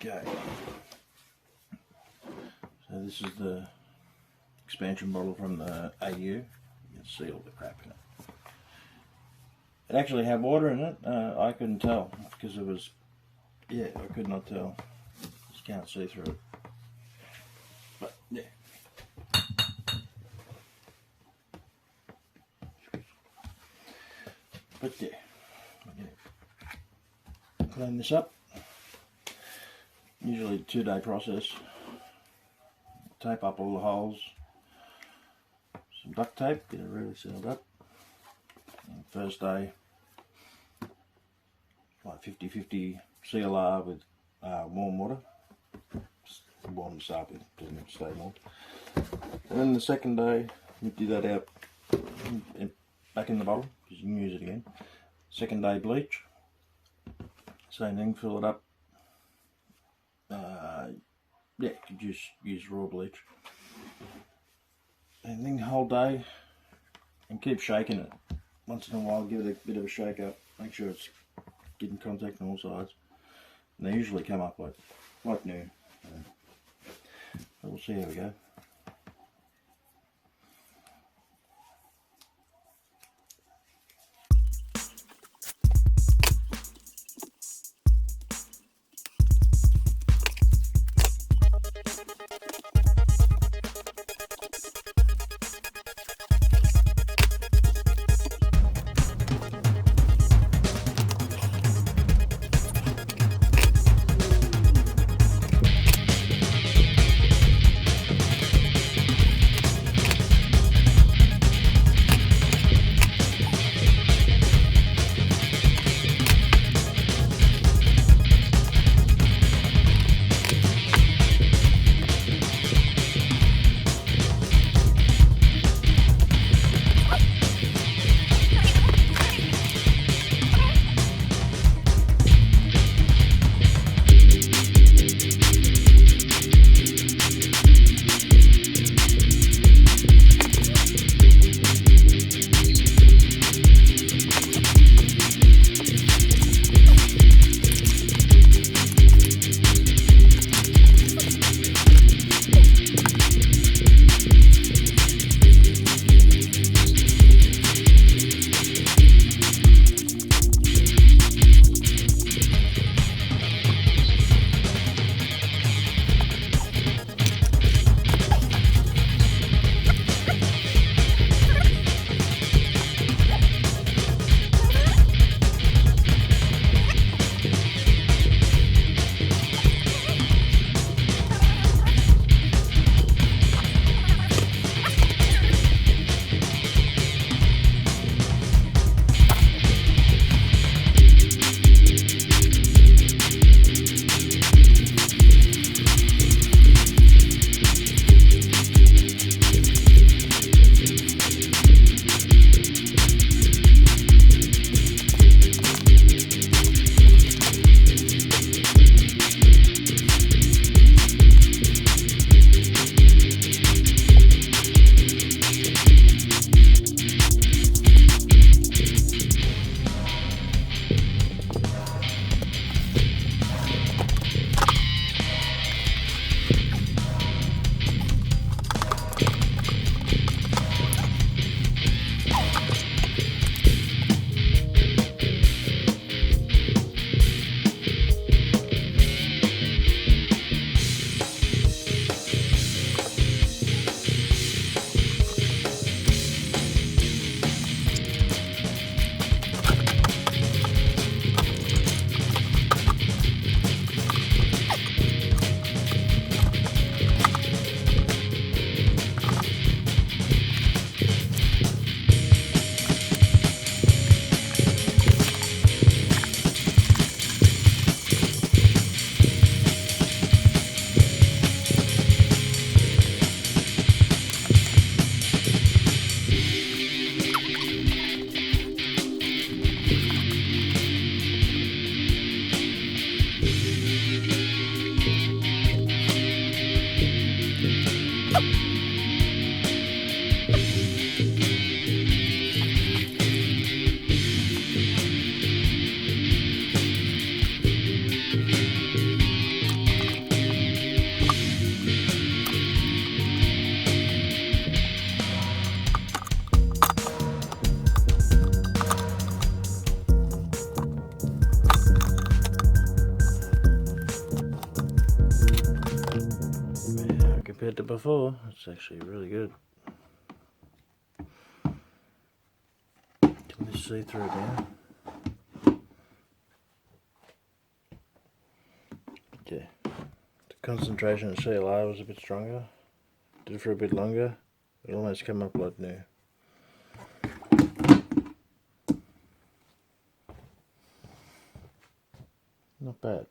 Okay. So this is the expansion bottle from the AU. You can see all the crap in it. It actually had water in it. I couldn't tell because it was, yeah, I could not tell. Just can't see through it. But yeah. But yeah, clean this up. Usually a 2-day process. Tape up all the holes. Some duct tape, get it really sealed up. And first day, like 50-50 CLR with warm water. Just warm to start with, doesn't have to stay warm. And then the second day, empty that out and back in the bottle, because you can use it again. Second day bleach. Same thing, fill it up. Yeah, you could just use raw bleach. And then the whole day, and keep shaking it. Once in a while, give it a bit of a shake up. Make sure it's getting contact on all sides. And they usually come up like new. But we'll see how we go. compared to before. It's actually really good. Can you see through now? Yeah. The concentration of CLR was a bit stronger. Did it for a bit longer. It almost came up like new. Not bad.